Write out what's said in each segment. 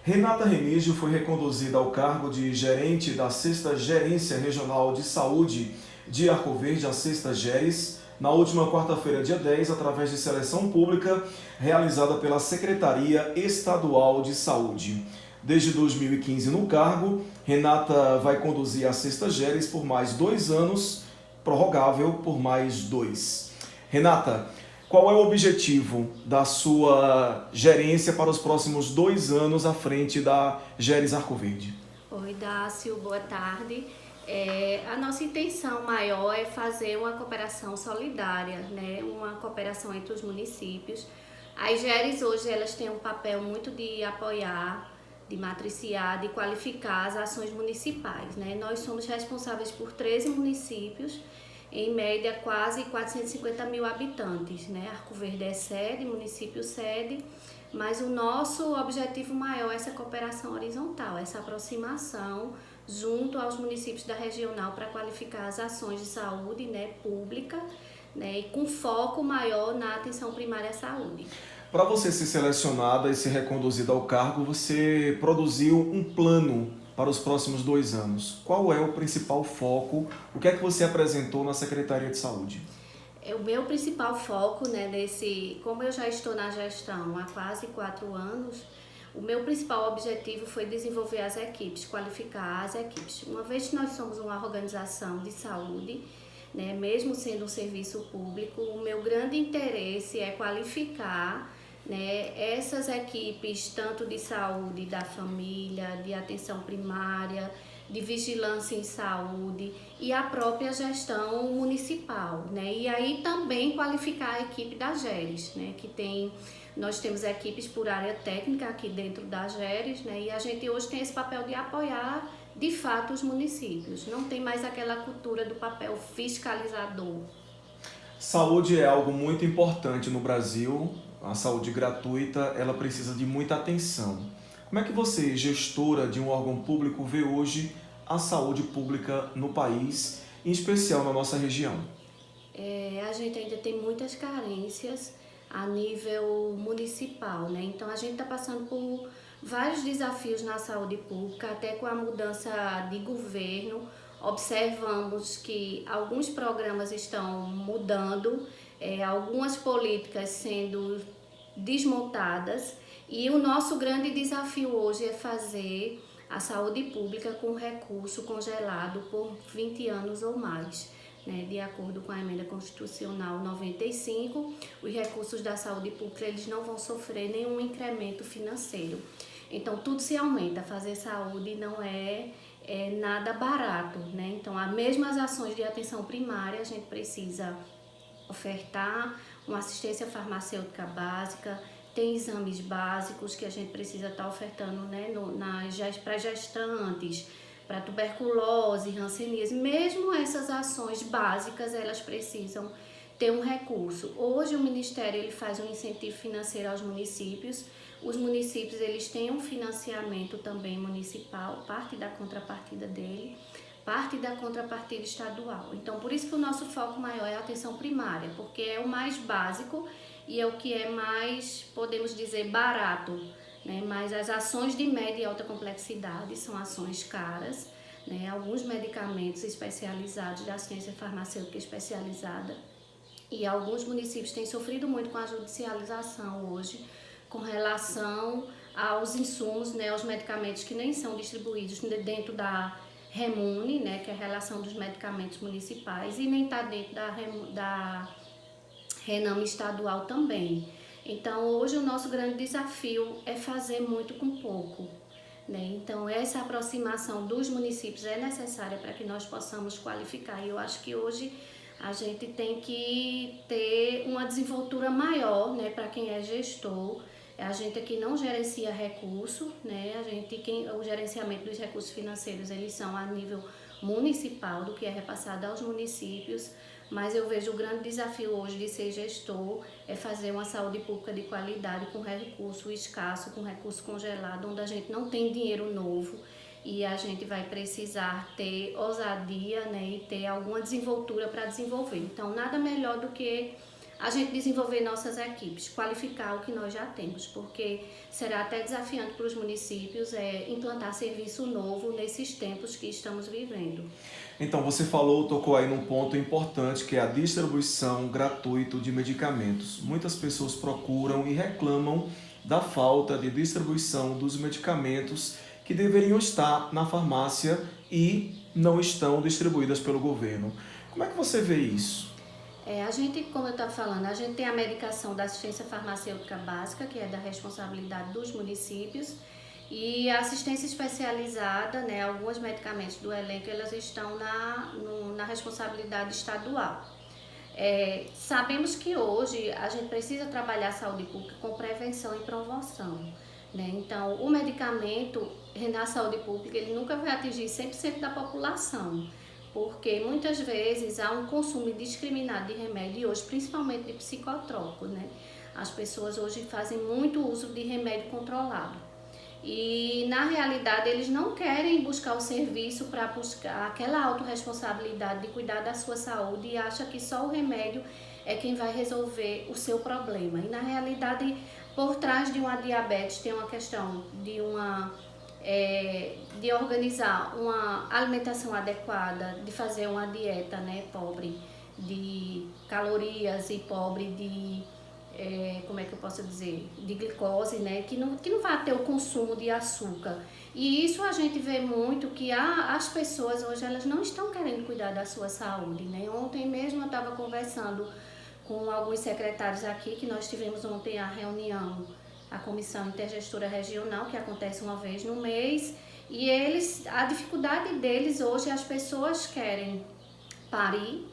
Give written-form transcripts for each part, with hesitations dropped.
Renata Remígio foi reconduzida ao cargo de gerente da 6ª Gerência Regional de Saúde de Arco Verde, a 6ª GERES, na última quarta-feira, dia 10, através de seleção pública realizada pela Secretaria Estadual de Saúde. Desde 2015 no cargo, Renata vai conduzir a 6ª GERES por mais 2 anos, prorrogável por mais 2. Renata, qual é o objetivo da sua gerência para os próximos 2 anos à frente da GERES Arco Verde? Oi, Dácio, boa tarde. A nossa intenção maior é fazer uma cooperação solidária, né? Uma cooperação entre os municípios. As GERES hoje elas têm um papel muito de apoiar, de matriciar, de qualificar as ações municipais, né? Nós somos responsáveis por 13 municípios, em média quase 450 mil habitantes, né? Arco Verde é sede, município sede, mas o nosso objetivo maior é essa cooperação horizontal, essa aproximação junto aos municípios da regional para qualificar as ações de saúde, né, pública, né, e com foco maior na atenção primária à saúde. Para você ser selecionada e ser reconduzida ao cargo, você produziu um plano para os próximos 2 anos. Qual é o principal foco? O que é que você apresentou na Secretaria de Saúde? O meu principal foco, né, como eu já estou na gestão há quase 4 anos, o meu principal objetivo foi desenvolver as equipes, qualificar as equipes. Uma vez que nós somos uma organização de saúde, né, mesmo sendo um serviço público, o meu grande interesse é qualificar, né, essas equipes, tanto de saúde, da família, de atenção primária, de vigilância em saúde e a própria gestão municipal, né? E aí também qualificar a equipe da GERES, né? Nós temos equipes por área técnica aqui dentro da GERES, né? E a gente hoje tem esse papel de apoiar de fato os municípios. Não tem mais aquela cultura do papel fiscalizador. Saúde é algo muito importante no Brasil. A saúde gratuita, ela precisa de muita atenção. Como é que você, gestora de um órgão público, vê hoje a saúde pública no país, em especial na nossa região? A gente ainda tem muitas carências a nível municipal, né? Então a gente está passando por vários desafios na saúde pública, até com a mudança de governo, observamos que alguns programas estão mudando, algumas políticas sendo desmontadas, e o nosso grande desafio hoje é fazer a saúde pública com recurso congelado por 20 anos ou mais. Né? De acordo com a emenda constitucional 95, os recursos da saúde pública eles não vão sofrer nenhum incremento financeiro. Então tudo se aumenta, fazer saúde não é nada barato, né? Então as mesmas ações de atenção primária a gente precisa ofertar uma assistência farmacêutica básica, tem exames básicos que a gente precisa estar ofertando, né, para gestantes, para tuberculose, hanseníase. Mesmo essas ações básicas, elas precisam ter um recurso. Hoje o Ministério ele faz um incentivo financeiro aos municípios. Os municípios eles têm um financiamento também municipal, parte da contrapartida dele, parte da contrapartida estadual. Então, por isso que o nosso foco maior é a atenção primária, porque é o mais básico e é o que é mais, podemos dizer, barato, né? Mas as ações de média e alta complexidade são ações caras, né? Alguns medicamentos especializados da ciência farmacêutica especializada, e alguns municípios têm sofrido muito com a judicialização hoje, com relação aos insumos, né, aos medicamentos que nem são distribuídos dentro da REMUNE, né, que é a relação dos medicamentos municipais, e nem está dentro da RENAME estadual também. Então, hoje o nosso grande desafio é fazer muito com pouco. Né? Então, essa aproximação dos municípios é necessária para que nós possamos qualificar. E eu acho que hoje a gente tem que ter uma desenvoltura maior, né, para quem é gestor. A gente aqui não gerencia recurso, né? O gerenciamento dos recursos financeiros eles são a nível municipal, do que é repassado aos municípios, mas eu vejo o grande desafio hoje de ser gestor é fazer uma saúde pública de qualidade com recurso escasso, com recurso congelado, onde a gente não tem dinheiro novo e a gente vai precisar ter ousadia, né, e ter alguma desenvoltura para desenvolver. Então, nada melhor do que a gente desenvolver nossas equipes, qualificar o que nós já temos, porque será até desafiante para os municípios implantar serviço novo nesses tempos que estamos vivendo. Então, você tocou aí num ponto importante, que é a distribuição gratuita de medicamentos. Muitas pessoas procuram e reclamam da falta de distribuição dos medicamentos que deveriam estar na farmácia e não estão distribuídas pelo governo. Como é que você vê isso? A gente, como eu estava falando, a gente tem a medicação da assistência farmacêutica básica, que é da responsabilidade dos municípios, e a assistência especializada, né, alguns medicamentos do elenco, elas estão na responsabilidade estadual. Sabemos que hoje a gente precisa trabalhar a saúde pública com prevenção e promoção, né? Então, o medicamento na saúde pública, ele nunca vai atingir 100% da população, porque muitas vezes há um consumo indiscriminado de remédio, e hoje principalmente de psicotrópicos, né? As pessoas hoje fazem muito uso de remédio controlado. E na realidade eles não querem buscar o serviço para buscar aquela autorresponsabilidade de cuidar da sua saúde e acha que só o remédio é quem vai resolver o seu problema. E na realidade, por trás de uma diabetes tem uma questão de organizar uma alimentação adequada, de fazer uma dieta, né, pobre de calorias e pobre de como é que eu posso dizer, de glicose, né, que não vai ter o consumo de açúcar. E isso a gente vê muito que as pessoas hoje elas não estão querendo cuidar da sua saúde, né? Ontem mesmo eu estava conversando com alguns secretários aqui, que nós tivemos ontem a reunião, a Comissão Intergestora Regional, que acontece uma vez no mês, e a dificuldade deles hoje, as pessoas querem parir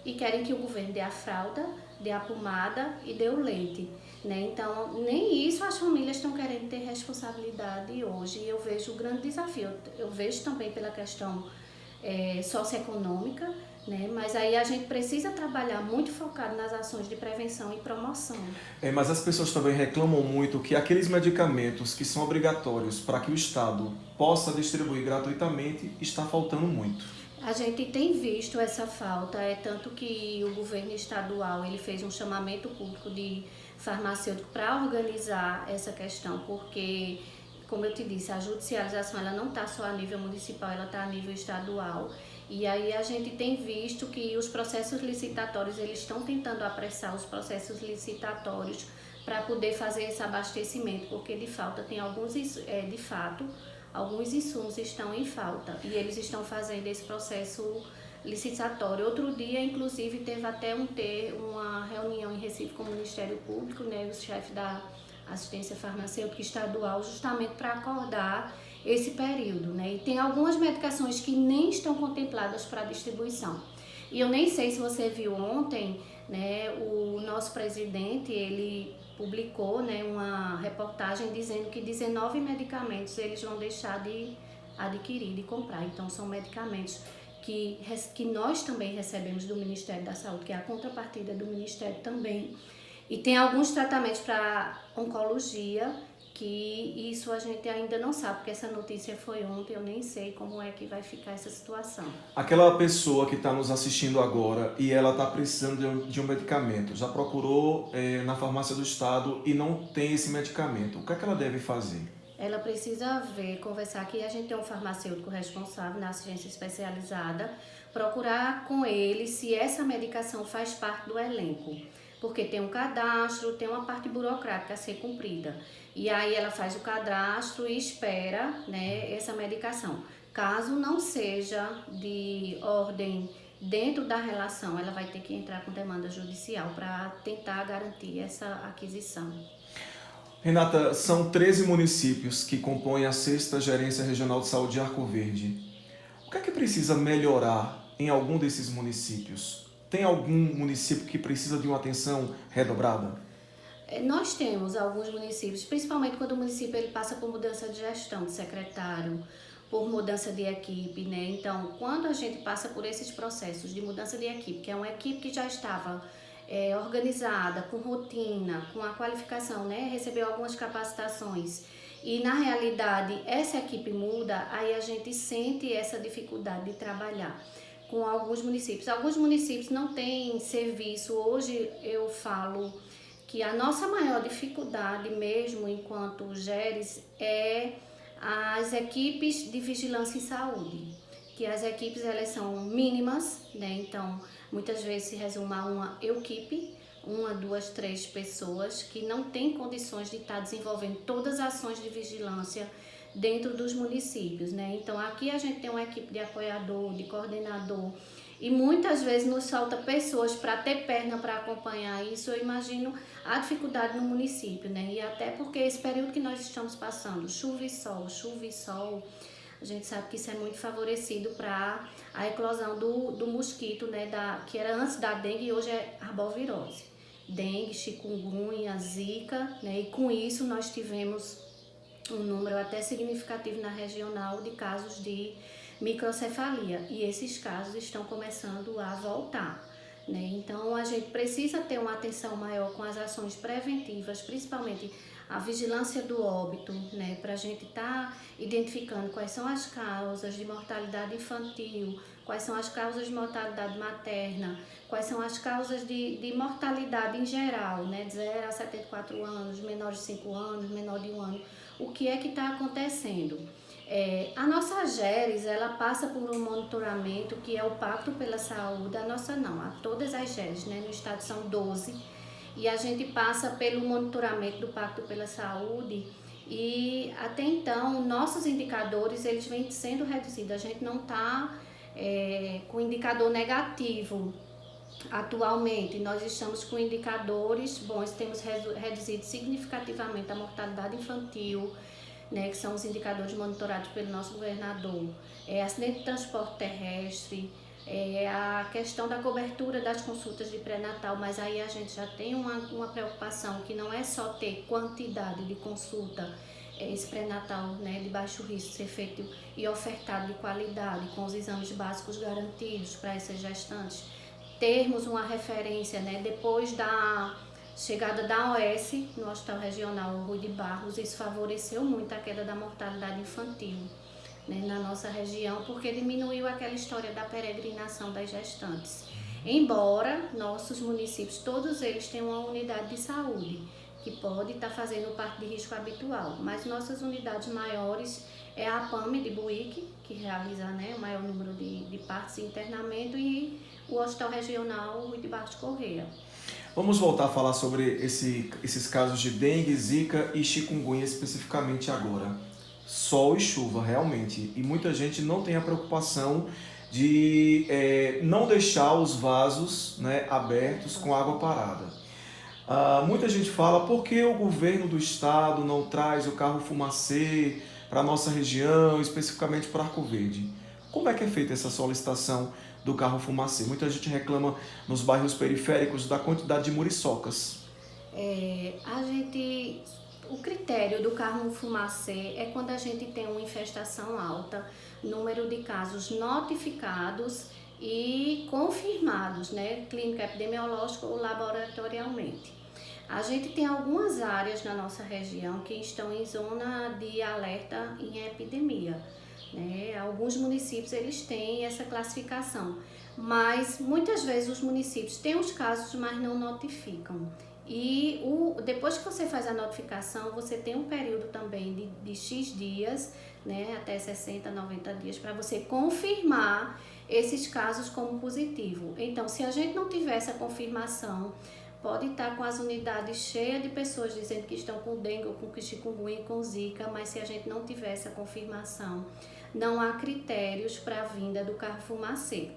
e querem que o governo dê a fralda, dê a pomada e dê o leite, né? Então, nem isso as famílias estão querendo ter responsabilidade hoje, e eu vejo o grande desafio. Eu vejo também pela questão socioeconômica, né? Mas aí a gente precisa trabalhar muito focado nas ações de prevenção e promoção. Mas as pessoas também reclamam muito que aqueles medicamentos que são obrigatórios para que o Estado possa distribuir gratuitamente está faltando muito. A gente tem visto essa falta, tanto que o governo estadual ele fez um chamamento público de farmacêutico para organizar essa questão, porque, como eu te disse, a judicialização ela não está só a nível municipal, ela está a nível estadual. E aí a gente tem visto que os processos licitatórios, eles estão tentando apressar os processos licitatórios para poder fazer esse abastecimento, porque de fato tem alguns insumos estão em falta e eles estão fazendo esse processo licitatório. Outro dia, inclusive, teve até uma reunião em Recife com o Ministério Público, né, os chefes da assistência farmacêutica estadual, justamente para acordar esse período, né? E tem algumas medicações que nem estão contempladas para distribuição. E eu nem sei se você viu ontem, né, o nosso presidente, ele publicou, né, uma reportagem dizendo que 19 medicamentos eles vão deixar de adquirir, de comprar. Então, são medicamentos que nós também recebemos do Ministério da Saúde, que é a contrapartida do Ministério também. E tem alguns tratamentos para oncologia, que isso a gente ainda não sabe, porque essa notícia foi ontem, eu nem sei como é que vai ficar essa situação. Aquela pessoa que está nos assistindo agora e ela está precisando de um medicamento, já procurou na farmácia do estado e não tem esse medicamento, o que é que ela deve fazer? Ela precisa conversar aqui, a gente tem um farmacêutico responsável na assistência especializada, procurar com ele se essa medicação faz parte do elenco, porque tem um cadastro, tem uma parte burocrática a ser cumprida. E aí ela faz o cadastro e espera, né, essa medicação. Caso não seja de ordem dentro da relação, ela vai ter que entrar com demanda judicial para tentar garantir essa aquisição. Renata, são 13 municípios que compõem a 6ª Gerência Regional de Saúde de Arco Verde. O que é que precisa melhorar em algum desses municípios? Tem algum município que precisa de uma atenção redobrada? Nós temos alguns municípios, principalmente quando o município ele passa por mudança de gestão de secretário, por mudança de equipe, né? Então, quando a gente passa por esses processos de mudança de equipe, que é uma equipe que já estava organizada, com rotina, com a qualificação, né? Recebeu algumas capacitações e, na realidade, essa equipe muda, aí a gente sente essa dificuldade de trabalhar. com alguns municípios. Alguns municípios não têm serviço. Hoje eu falo que a nossa maior dificuldade mesmo enquanto GERES é as equipes de vigilância em saúde, que as equipes elas são mínimas, né? Então muitas vezes se resume a uma equipe, uma, duas, três pessoas que não têm condições de estar desenvolvendo todas as ações de vigilância dentro dos municípios, né? Então aqui a gente tem uma equipe de apoiador, de coordenador, e muitas vezes nos falta pessoas para ter perna para acompanhar isso. Eu imagino a dificuldade no município, né? E até porque esse período que nós estamos passando, chuva e sol, a gente sabe que isso é muito favorecido para a eclosão do mosquito, né? Que era antes da dengue e hoje é arbovirose. Dengue, chikungunya, zika, né? E com isso nós tivemos um número até significativo na regional de casos de microcefalia, e esses casos estão começando a voltar, né? Então a gente precisa ter uma atenção maior com as ações preventivas, principalmente a vigilância do óbito, né? Para a gente estar identificando quais são as causas de mortalidade infantil, quais são as causas de mortalidade materna, quais são as causas de mortalidade em geral, né? De 0 a 74 anos, menor de 5 anos, menor de 1 ano. O que é que está acontecendo? A nossa GERES, ela passa por um monitoramento que é o Pacto pela Saúde, a nossa não, a todas as GERES, né? No estado são 12, e a gente passa pelo monitoramento do Pacto pela Saúde, e até então nossos indicadores eles vêm sendo reduzidos, a gente não está com indicador negativo atualmente. Nós estamos com indicadores bons, temos reduzido significativamente a mortalidade infantil, né, que são os indicadores monitorados pelo nosso governador, acidente de transporte terrestre, a questão da cobertura das consultas de pré-natal, mas aí a gente já tem uma preocupação que não é só ter quantidade de consulta, esse pré-natal, né, de baixo risco ser feito e ofertado de qualidade, com os exames básicos garantidos para essas gestantes, termos uma referência, né, depois da chegada da OS no Hospital Regional Rui de Barros, isso favoreceu muito a queda da mortalidade infantil, né, na nossa região, porque diminuiu aquela história da peregrinação das gestantes. Embora nossos municípios, todos eles têm uma unidade de saúde, que pode estar fazendo parte de risco habitual, mas nossas unidades maiores é a PAME de Buíque, que realiza, né, o maior número de partos e internamento, e o Hospital Regional Rui de Barros Corrêa. Vamos voltar a falar sobre esses casos de dengue, zika e chikungunya especificamente agora. Sol e chuva, realmente. E muita gente não tem a preocupação de não deixar os vasos, né, abertos com água parada. Muita gente fala, por que o governo do estado não traz o carro fumacê para a nossa região, especificamente para Arco Verde? Como é que é feita essa solicitação do carro fumacê? Muita gente reclama nos bairros periféricos da quantidade de muriçocas. O critério do carro fumacê é quando a gente tem uma infestação alta, número de casos notificados e confirmados, né, clínica epidemiológica ou laboratorialmente. A gente tem algumas áreas na nossa região que estão em zona de alerta em epidemia, né? Alguns municípios eles têm essa classificação, mas muitas vezes os municípios têm os casos, mas não notificam. E depois que você faz a notificação, você tem um período também de X dias, né, até 60, 90 dias, para você confirmar esses casos como positivo. Então, se a gente não tiver essa confirmação, pode estar com as unidades cheias de pessoas dizendo que estão com dengue, ou com chikungunya, com zika, mas se a gente não tiver essa confirmação, não há critérios para a vinda do carro fumacê.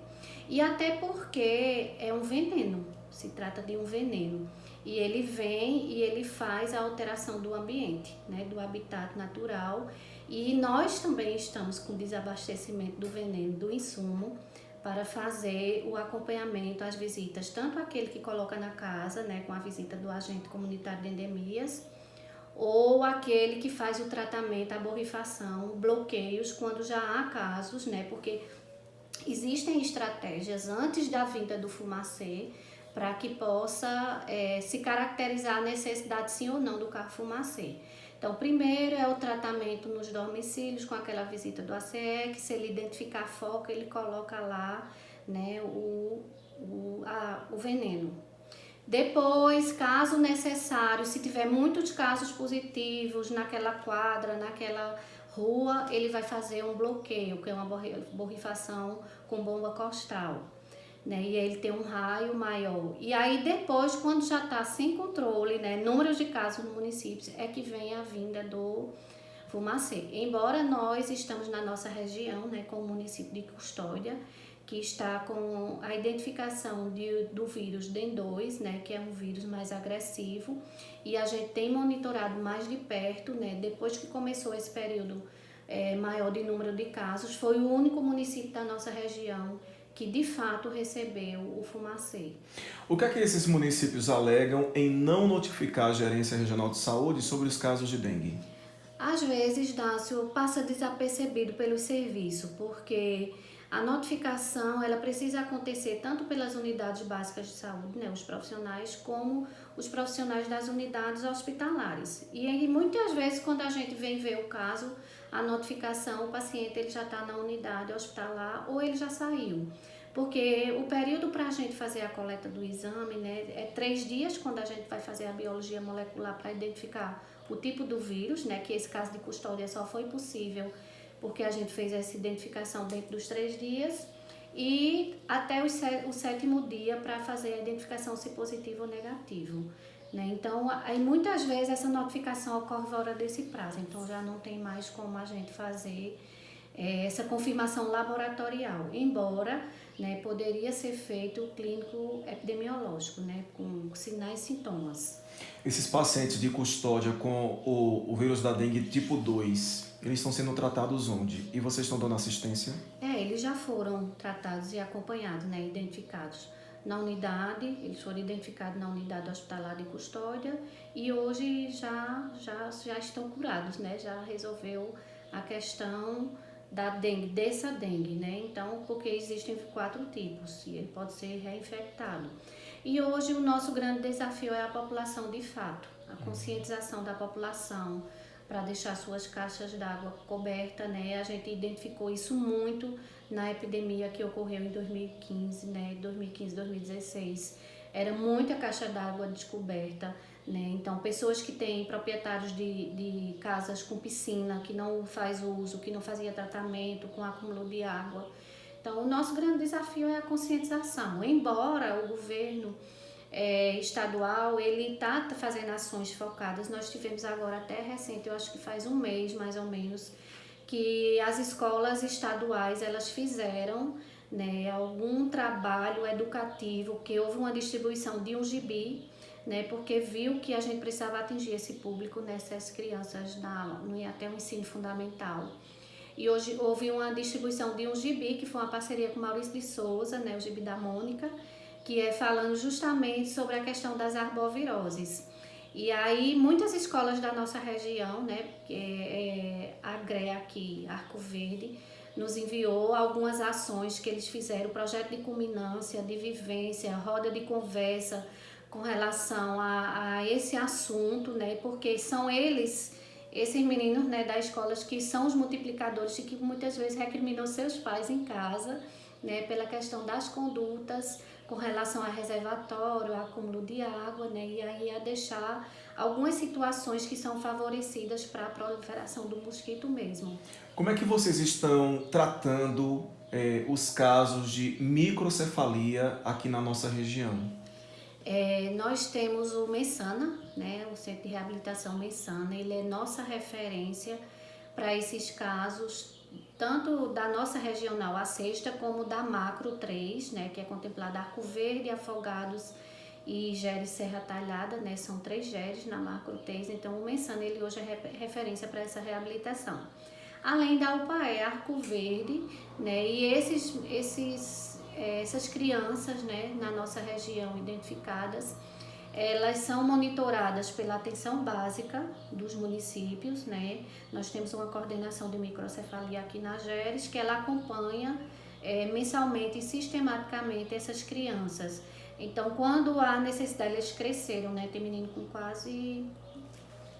E até porque é um veneno, se trata de um veneno. E ele vem e ele faz a alteração do ambiente, né, do habitat natural. E nós também estamos com desabastecimento do veneno, do insumo, para fazer o acompanhamento, as visitas, tanto aquele que coloca na casa, né, com a visita do agente comunitário de endemias, ou aquele que faz o tratamento, a borrifação, bloqueios, quando já há casos, né, porque existem estratégias antes da vinda do fumacê para que possa se caracterizar a necessidade sim ou não do carro fumacê. Então, primeiro é o tratamento nos domicílios com aquela visita do ACE, que se ele identificar foco, ele coloca lá, né, o veneno. Depois, caso necessário, se tiver muitos casos positivos naquela quadra, naquela rua, ele vai fazer um bloqueio, que é uma borrifação com bomba costal, né? E ele tem um raio maior. E aí depois, quando já está sem controle, né, números de casos no município, é que vem a vinda do fumacê. Embora nós estamos na nossa região, né, com o município de Custódia, que está com a identificação do vírus DEN2, né, que é um vírus mais agressivo, e a gente tem monitorado mais de perto, né, depois que começou esse período maior de número de casos, foi o único município da nossa região que de fato recebeu o fumacê. O que é que esses municípios alegam em não notificar a Gerência Regional de Saúde sobre os casos de dengue? Às vezes, Dácio, passa desapercebido pelo serviço, porque a notificação ela precisa acontecer tanto pelas unidades básicas de saúde, né, os profissionais, como os profissionais das unidades hospitalares. E aí, muitas vezes, quando a gente vem ver o caso, a notificação, o paciente ele já está na unidade hospitalar ou ele já saiu. Porque o período para a gente fazer a coleta do exame, né, é 3 dias quando a gente vai fazer a biologia molecular para identificar o tipo do vírus, né, que esse caso de Custódia só foi possível porque a gente fez essa identificação dentro dos 3 dias e até o 7º dia para fazer a identificação se positivo ou negativo, né? Então, aí muitas vezes essa notificação ocorre fora desse prazo, então já não tem mais como a gente fazer essa confirmação laboratorial, embora, né, poderia ser feito o clínico epidemiológico, né, com sinais e sintomas. Esses pacientes de Custódia com o vírus da dengue tipo 2, eles estão sendo tratados onde? E vocês estão dando assistência? Eles já foram tratados e acompanhados, né, identificados na unidade, eles foram identificados na unidade hospitalar de Custódia e hoje já estão curados, né, já resolveu a questão da dengue, dessa dengue, né? Então, porque existem 4 tipos e ele pode ser reinfectado. E hoje o nosso grande desafio é a população de fato, a conscientização da população para deixar suas caixas d'água cobertas, né? A gente identificou isso muito na epidemia que ocorreu em 2015, né? 2015, 2016. Era muita caixa d'água descoberta, né? Então, pessoas que têm proprietários de casas com piscina, que não faz uso, que não fazia tratamento com acúmulo de água. Então, o nosso grande desafio é a conscientização. Embora o governo estadual, ele está fazendo ações focadas. Nós tivemos agora até recente, eu acho que faz um mês mais ou menos, que as escolas estaduais, elas fizeram, né, algum trabalho educativo, que houve uma distribuição de um gibi, né, porque viu que a gente precisava atingir esse público, nessas crianças até o ensino fundamental. E hoje houve uma distribuição de um gibi, que foi uma parceria com Maurício de Souza, né, o gibi da Mônica, que é falando justamente sobre a questão das arboviroses. E aí muitas escolas da nossa região, né, a GRE aqui, Arco Verde, nos enviou algumas ações que eles fizeram, projeto de culminância, de vivência, roda de conversa com relação a esse assunto, né, porque são eles, esses meninos, né, das escolas, que são os multiplicadores e que muitas vezes recriminam seus pais em casa, né, pela questão das condutas com relação a reservatório, a acúmulo de água, né, e aí a deixar algumas situações que são favorecidas para a proliferação do mosquito mesmo. Como é que vocês estão tratando os casos de microcefalia aqui na nossa região? Nós temos o Messana, né, o Centro de Reabilitação Messana, ele é nossa referência para esses casos, tanto da nossa regional, a sexta, como da macro 3, né, que é contemplada Arco Verde, Afogados e Jeres Serra Talhada, né, são 3 Jeres na macro 3, então o Messana ele hoje é referência para essa reabilitação. Além da UPAE Arco Verde, né, e essas crianças, né, na nossa região identificadas, elas são monitoradas pela atenção básica dos municípios, né? Nós temos uma coordenação de microcefalia aqui na Jeres, que ela acompanha mensalmente e sistematicamente essas crianças. Então, quando há necessidade, eles cresceram, né? Tem menino com quase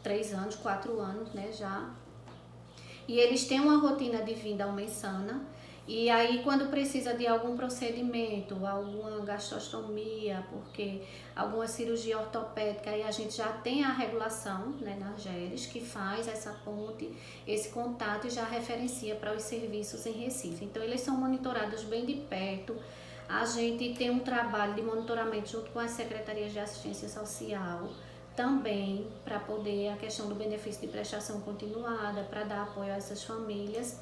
3 anos, 4 anos, né, já. E eles têm uma rotina de vinda ao Messana, E aí, quando precisa de algum procedimento, alguma gastrostomia, porque alguma cirurgia ortopédica, aí a gente já tem a regulação, né, na GERES, que faz essa ponte, esse contato e já referencia para os serviços em Recife. Então, eles são monitorados bem de perto. A gente tem um trabalho de monitoramento junto com as secretarias de assistência social, também para poder a questão do benefício de prestação continuada, para dar apoio a essas famílias.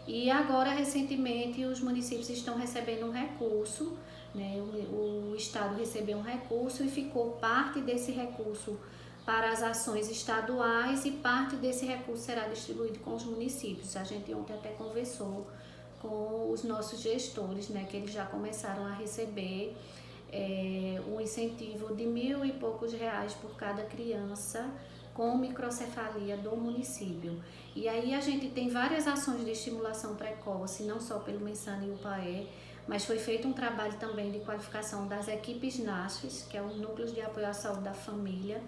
E agora, recentemente, os municípios estão recebendo um recurso, né? O Estado recebeu um recurso e ficou parte desse recurso para as ações estaduais e parte desse recurso será distribuído com os municípios. A gente ontem até conversou com os nossos gestores, né? Que eles já começaram a receber um incentivo de R$ 1.000 e poucos por cada criança com microcefalia do município. E aí a gente tem várias ações de estimulação precoce, não só pelo Mensana e o PAE, mas foi feito um trabalho também de qualificação das equipes NASFs, que é os Núcleos de Apoio à Saúde da Família,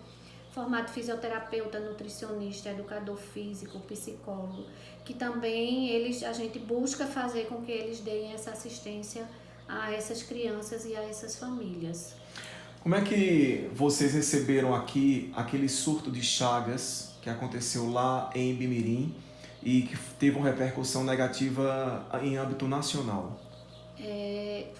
formado fisioterapeuta, nutricionista, educador físico, psicólogo, que também a gente busca fazer com que eles deem essa assistência a essas crianças e a essas famílias. Como é que vocês receberam aqui aquele surto de Chagas que aconteceu lá em Ibimirim e que teve uma repercussão negativa em âmbito nacional?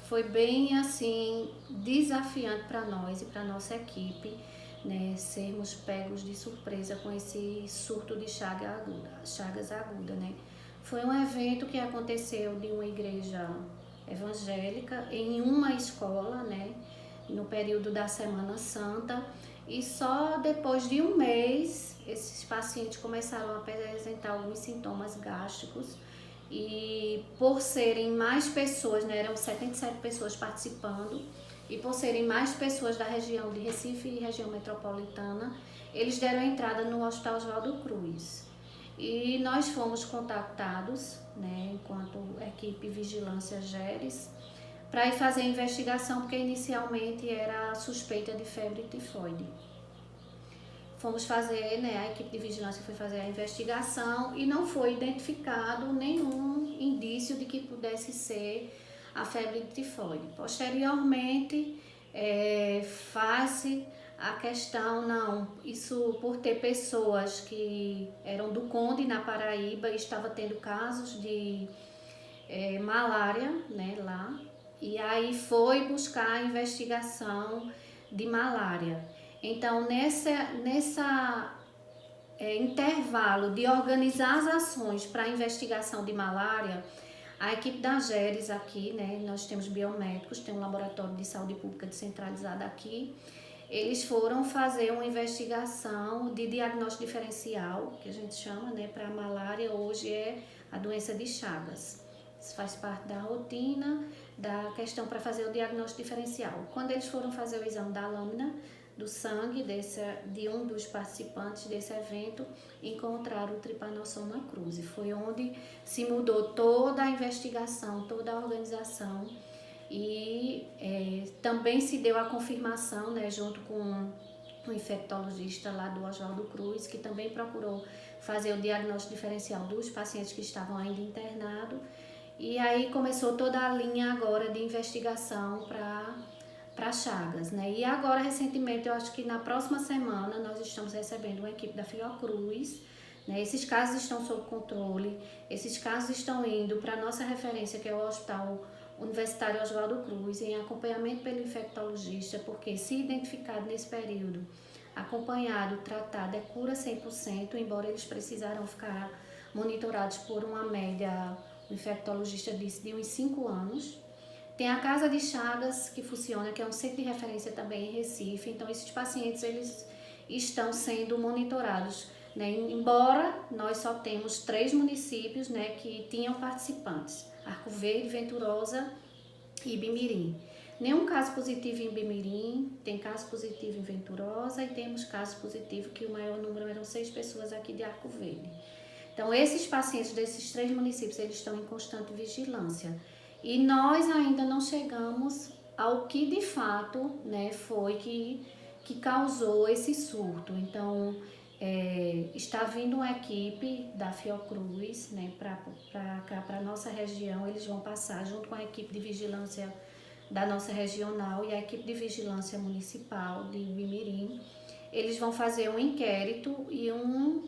Foi bem assim desafiante para nós e para nossa equipe, né, sermos pegos de surpresa com esse surto de chagas aguda, né? Foi um evento que aconteceu de uma igreja evangélica em uma escola, né, no período da Semana Santa, e só depois de um mês esses pacientes começaram a apresentar alguns sintomas gástricos. E por serem mais pessoas, né, eram 77 pessoas participando, e por serem mais pessoas da região de Recife e região metropolitana, eles deram entrada no Hospital Oswaldo Cruz. E nós fomos contactados, né, enquanto equipe Vigilância GERES, para ir fazer a investigação, porque inicialmente era suspeita de febre tifoide. Fomos fazer, né, a equipe de vigilância foi fazer a investigação e não foi identificado nenhum indício de que pudesse ser a febre tifoide. Posteriormente, faz-se a questão, não, isso por ter pessoas que eram do Conde, na Paraíba, e estava tendo casos de malária, né, lá, e aí foi buscar a investigação de malária. Então, nessa intervalo de organizar as ações para a investigação de malária, a equipe da GERES aqui, né, nós temos biomédicos, tem um laboratório de saúde pública descentralizado aqui, eles foram fazer uma investigação de diagnóstico diferencial, que a gente chama, né, para a malária, hoje é a doença de Chagas. Isso faz parte da rotina, da questão para fazer o diagnóstico diferencial. Quando eles foram fazer o exame da lâmina do sangue de um dos participantes desse evento, encontraram o Trypanosoma cruzi. Foi onde se mudou toda a investigação, toda a organização, e também se deu a confirmação, né, junto com um infectologista lá do Oswaldo Cruz, que também procurou fazer o diagnóstico diferencial dos pacientes que estavam ainda internados. E aí começou toda a linha agora de investigação para Chagas, né? E agora, recentemente, eu acho que na próxima semana, nós estamos recebendo uma equipe da Fiocruz, né? Esses casos estão sob controle, esses casos estão indo para a nossa referência, que é o Hospital Universitário Oswaldo Cruz, em acompanhamento pelo infectologista, porque se identificado nesse período, acompanhado, tratado, é cura 100%, embora eles precisaram ficar monitorados por uma média, o infectologista disse, de uns 5 anos. Tem a Casa de Chagas, que funciona, que é um centro de referência também em Recife. Então, esses pacientes, eles estão sendo monitorados, né? Embora nós só temos 3 municípios, né, que tinham participantes: Arco Verde, Venturosa e Ibimirim. Nenhum caso positivo em Ibimirim, tem caso positivo em Venturosa e temos caso positivo que o maior número eram 6 pessoas aqui de Arco Verde. Então, esses pacientes desses 3 municípios, eles estão em constante vigilância. E nós ainda não chegamos ao que de fato, né, foi que causou esse surto. Então, Está vindo uma equipe da Fiocruz, né, para cá, para a nossa região. Eles vão passar junto com a equipe de vigilância da nossa regional e a equipe de vigilância municipal de Ibimirim. Eles vão fazer um inquérito e um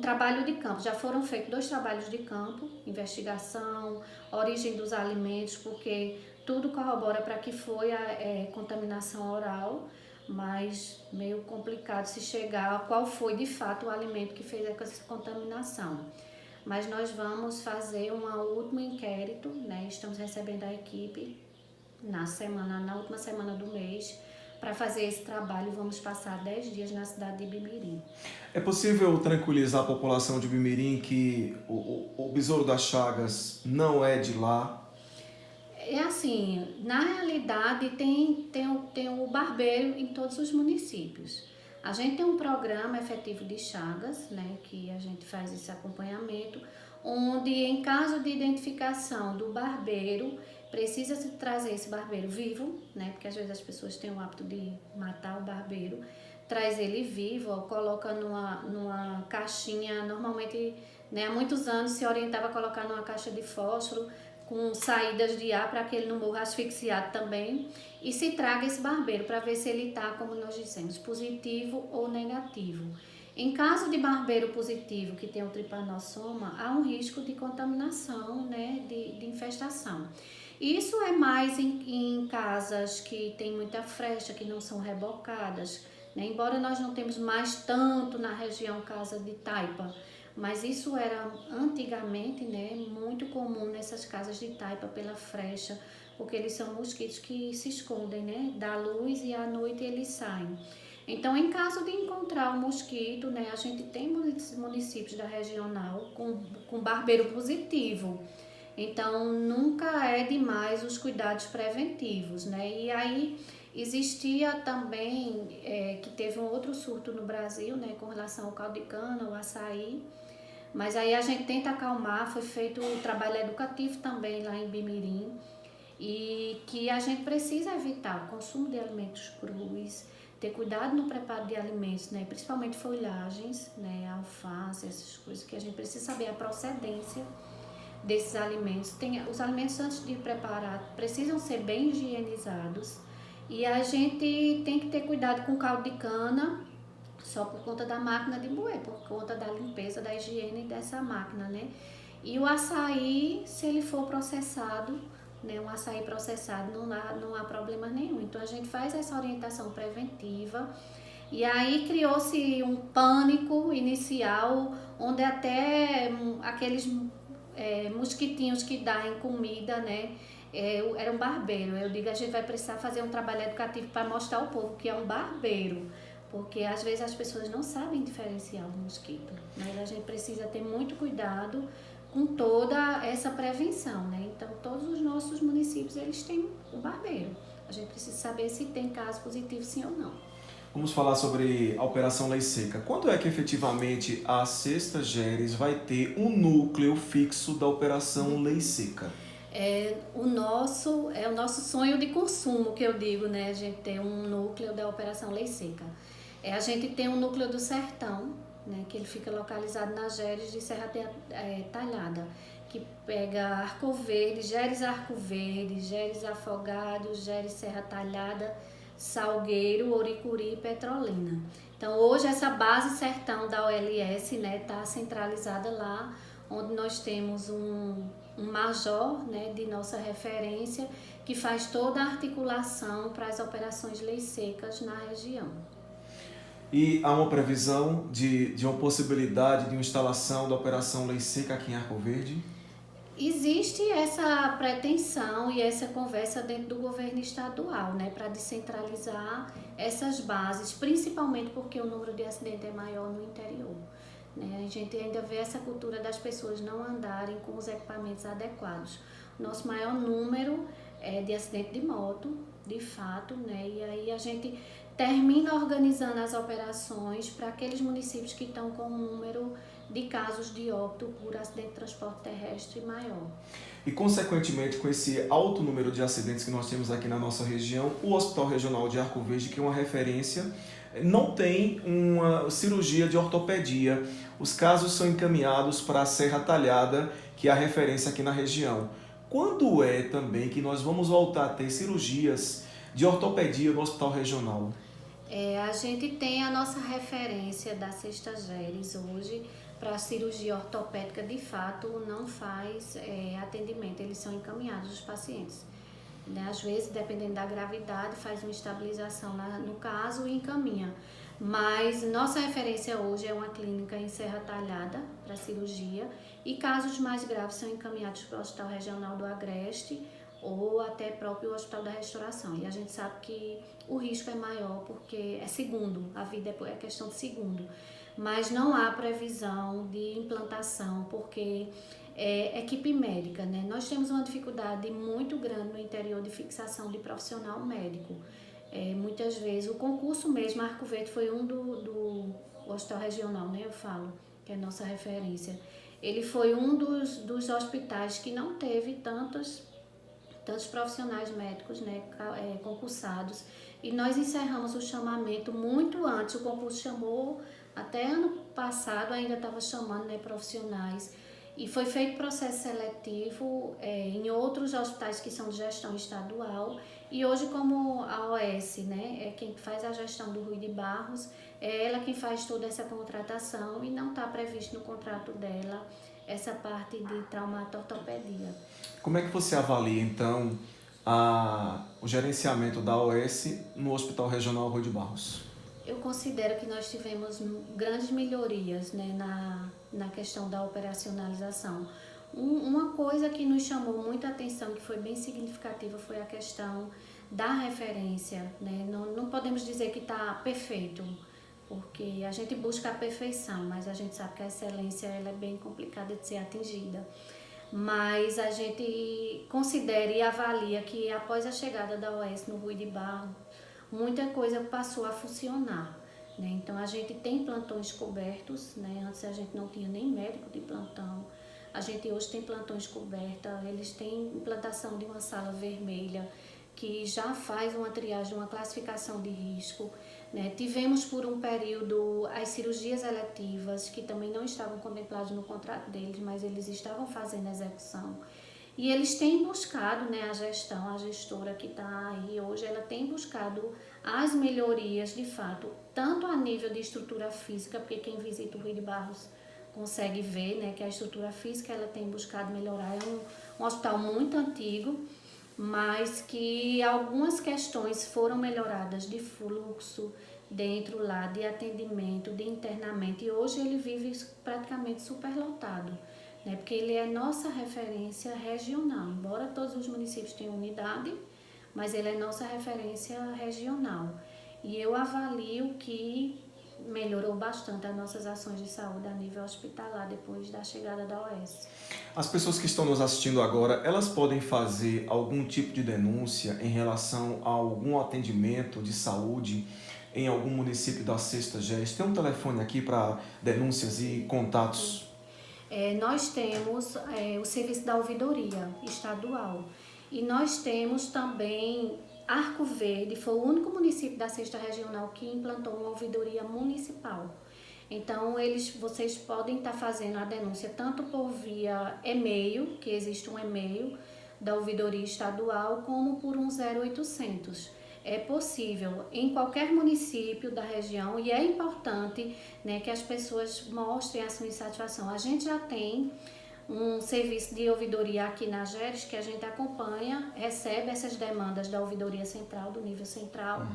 trabalho de campo. Já foram feitos 2 trabalhos de campo, investigação, origem dos alimentos, porque tudo corrobora para que foi a contaminação oral, mas meio complicado se chegar a qual foi de fato o alimento que fez essa contaminação. Mas nós vamos fazer um último inquérito, né? Estamos recebendo a equipe na última semana do mês para fazer esse trabalho. Vamos passar 10 dias na cidade de Ibimirim. É possível tranquilizar a população de Ibimirim que o Besouro das Chagas não é de lá? É assim, na realidade tem o barbeiro em todos os municípios. A gente tem um programa efetivo de chagas, né, que a gente faz esse acompanhamento, onde em caso de identificação do barbeiro, precisa se trazer esse barbeiro vivo, né, porque às vezes as pessoas têm o hábito de matar o barbeiro, traz ele vivo, ou coloca numa caixinha, normalmente, né, há muitos anos se orientava a colocar numa caixa de fósforo, com saídas de ar para que ele não morra asfixiado também, e se traga esse barbeiro para ver se ele está, como nós dissemos, positivo ou negativo. Em caso de barbeiro positivo que tem o tripanossoma, há um risco de contaminação, né, de infestação. Isso é mais em casas que tem muita frecha, que não são rebocadas, né? Embora nós não temos mais tanto na região casa de taipa, mas isso era antigamente, né, muito comum nessas casas de taipa pela frecha, porque eles são mosquitos que se escondem, né, da luz e à noite eles saem. Então, em caso de encontrar um mosquito, né, a gente tem municípios da regional com barbeiro positivo. Então, nunca é demais os cuidados preventivos, né? E aí existia também, que teve um outro surto no Brasil, né, com relação ao caldo de cana, ao açaí. Mas aí a gente tenta acalmar, foi feito um trabalho educativo também lá em Ibimirim, e que a gente precisa evitar o consumo de alimentos crus, ter cuidado no preparo de alimentos, né, principalmente folhagens, né, alface, essas coisas, que a gente precisa saber a procedência desses alimentos. Os alimentos, antes de preparar, precisam ser bem higienizados, e a gente tem que ter cuidado com o caldo de cana, só por conta da máquina de moer, por conta da limpeza, da higiene dessa máquina, né? E o açaí, se ele for processado, né, um açaí processado, não há problema nenhum. Então a gente faz essa orientação preventiva, e aí criou-se um pânico inicial, onde até aqueles mosquitinhos que dá em comida, né, era um barbeiro. Eu digo, a gente vai precisar fazer um trabalho educativo para mostrar ao povo que é um barbeiro, porque às vezes as pessoas não sabem diferenciar o mosquito, mas a gente precisa ter muito cuidado com toda essa prevenção, né? Então, todos os nossos municípios, eles têm o barbeiro. A gente precisa saber se tem caso positivo, sim ou não. Vamos falar sobre a Operação Lei Seca. Quando é que efetivamente a Sexta Geres vai ter um núcleo fixo da Operação Lei Seca? É o nosso sonho de consumo, que eu digo, né? A gente tem um núcleo da Operação Lei Seca. A gente tem um núcleo do Sertão, né, que ele fica localizado nas Geres de Serra Talhada, que pega Arco Verde, Geres Arco Verde, Geres Afogados, Geres Serra Talhada, Salgueiro, Oricuri e Petrolina. Então, hoje essa base Sertão da OLS, né, tá centralizada lá, onde nós temos um major, né, de nossa referência, que faz toda a articulação para as operações Leis Secas na região. E há uma previsão de uma possibilidade de uma instalação da Operação Lei Seca aqui em Arco Verde? Existe essa pretensão e essa conversa dentro do governo estadual, né, para descentralizar essas bases, principalmente porque o número de acidentes é maior no interior, né? A gente ainda vê essa cultura das pessoas não andarem com os equipamentos adequados. O nosso maior número é de acidente de moto, de fato, né? E aí a gente termina organizando as operações para aqueles municípios que estão com um número de casos de óbito por acidente de transporte terrestre maior. E, consequentemente, com esse alto número de acidentes que nós temos aqui na nossa região, o Hospital Regional de Arco Verde, que é uma referência não tem uma cirurgia de ortopedia. Os casos são encaminhados para a Serra Talhada, que é a referência aqui na região. Quando é também que nós vamos voltar a ter cirurgias de ortopedia no Hospital Regional? A gente tem a nossa referência da Sexta Geres hoje para a cirurgia ortopédica, de fato, não faz atendimento, eles são encaminhados os pacientes. Né? Às vezes, dependendo da gravidade, faz uma estabilização no caso e encaminha. Mas nossa referência hoje é uma clínica em Serra Talhada para cirurgia e casos mais graves são encaminhados para o Hospital Regional do Agreste ou até próprio Hospital da Restauração. E a gente sabe que o risco é maior porque é segundo, a vida é questão de segundo. Mas não há previsão de implantação porque equipe médica, né? Nós temos uma dificuldade muito grande no interior de fixação de profissional médico. Muitas vezes, o concurso mesmo, Arco Verde foi um do Hospital Regional, né? Eu falo, que é a nossa referência. Ele foi um dos hospitais que não teve tantos profissionais médicos, né, concursados, e nós encerramos o chamamento muito antes. O concurso chamou, até ano passado ainda estava chamando, né, profissionais, e foi feito processo seletivo em outros hospitais que são de gestão estadual, e hoje como a OS, né, é quem faz a gestão do Rui de Barros, é ela quem faz toda essa contratação e não está previsto no contrato dela essa parte de traumatortopedia. Como é que você avalia, então, o gerenciamento da OS no Hospital Regional Rui de Barros? Eu considero que nós tivemos grandes melhorias, né, na questão da operacionalização. Uma coisa que nos chamou muita atenção, que foi bem significativa, foi a questão da referência. Né? Não podemos dizer que está perfeito, porque a gente busca a perfeição, mas a gente sabe que a excelência ela é bem complicada de ser atingida. Mas a gente considera e avalia que após a chegada da OS no Rui de Barros, muita coisa passou a funcionar. Né? Então a gente tem plantões cobertos, né? Antes a gente não tinha nem médico de plantão. A gente hoje tem plantões cobertos, eles têm implantação de uma sala vermelha, que já faz uma triagem, uma classificação de risco. Né? Tivemos por um período as cirurgias eletivas, que também não estavam contempladas no contrato deles, mas eles estavam fazendo a execução. E eles têm buscado, né, a gestora que está aí hoje, ela tem buscado as melhorias de fato, tanto a nível de estrutura física, porque quem visita o Rui de Barros consegue ver, né, que a estrutura física ela tem buscado melhorar. É um hospital muito antigo, mas que algumas questões foram melhoradas de fluxo dentro lá, de atendimento, de internamento, e hoje ele vive praticamente superlotado, né? Porque ele é nossa referência regional, embora todos os municípios tenham unidade, mas ele é nossa referência regional. E eu avalio que melhorou bastante as nossas ações de saúde a nível hospitalar depois da chegada da OS. As pessoas que estão nos assistindo agora, elas podem fazer algum tipo de denúncia em relação a algum atendimento de saúde em algum município da Sexta Geres? Tem um telefone aqui para denúncias e contatos? Nós temos o serviço da ouvidoria estadual e nós temos também Arco Verde, foi o único município da Sexta Regional que implantou uma ouvidoria municipal. Então, vocês podem estar fazendo a denúncia tanto por via e-mail, que existe um e-mail da ouvidoria estadual, como por um 0800. É possível em qualquer município da região e é importante, né, que as pessoas mostrem a sua insatisfação. A gente já tem um serviço de ouvidoria aqui na Geres que a gente acompanha, recebe essas demandas da ouvidoria central, do nível central,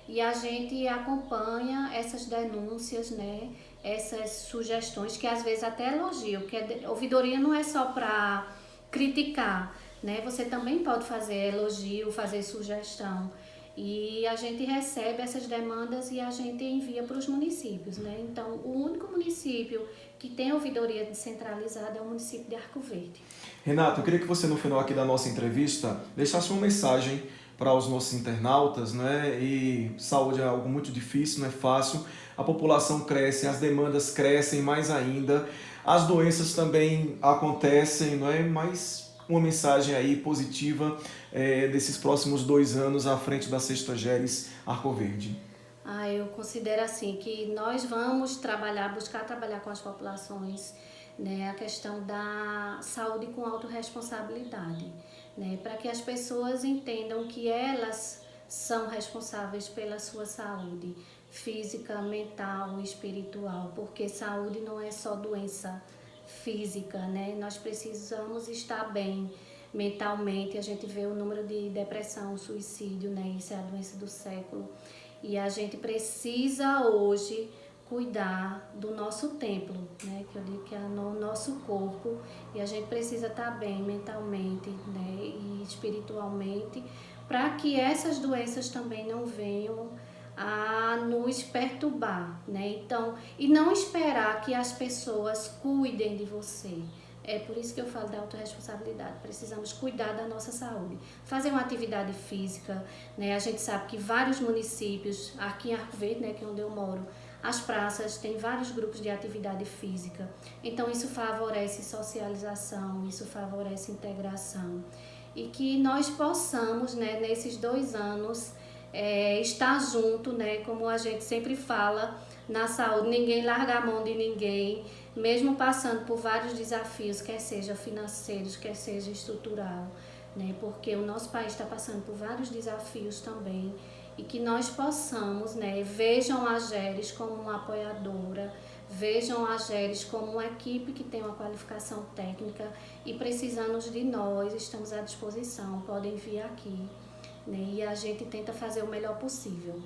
e a gente acompanha essas denúncias, né, essas sugestões, que às vezes até elogiam, porque a ouvidoria não é só para criticar, né, você também pode fazer elogio, fazer sugestão. E a gente recebe essas demandas e a gente envia para os municípios, né? Então, o único município que tem ouvidoria descentralizada é o município de Arco Verde. Renato, eu queria que você, no final aqui da nossa entrevista, deixasse uma mensagem para os nossos internautas, né? E saúde é algo muito difícil, não é fácil. A população cresce, as demandas crescem mais ainda, as doenças também acontecem, não é? Mas uma mensagem aí positiva desses próximos 2 anos à frente da Sexta Geres Arco Verde. Eu considero assim que nós vamos buscar trabalhar com as populações, né, a questão da saúde com autorresponsabilidade, né, para que as pessoas entendam que elas são responsáveis pela sua saúde física, mental e espiritual, porque saúde não é só doença física, né? Nós precisamos estar bem mentalmente. A gente vê o número de depressão, suicídio, né? Isso é a doença do século. E a gente precisa hoje cuidar do nosso templo, né? Que eu digo que é no nosso corpo, e a gente precisa estar bem mentalmente, né? E espiritualmente, para que essas doenças também não venham a nos perturbar, né? Então, e não esperar que as pessoas cuidem de você. É por isso que eu falo da autorresponsabilidade. Precisamos cuidar da nossa saúde. Fazer uma atividade física, né? A gente sabe que vários municípios, aqui em Arco Verde, né, que é onde eu moro, as praças têm vários grupos de atividade física. Então, isso favorece socialização, isso favorece integração. E que nós possamos, né, nesses 2 anos, estar junto, né, como a gente sempre fala, na saúde, ninguém larga a mão de ninguém, mesmo passando por vários desafios, quer seja financeiros, quer seja estrutural, né, porque o nosso país está passando por vários desafios também, e que nós possamos, né, vejam a Geres como uma apoiadora, vejam a Geres como uma equipe que tem uma qualificação técnica, e precisando de nós, estamos à disposição, podem vir aqui, né, e a gente tenta fazer o melhor possível.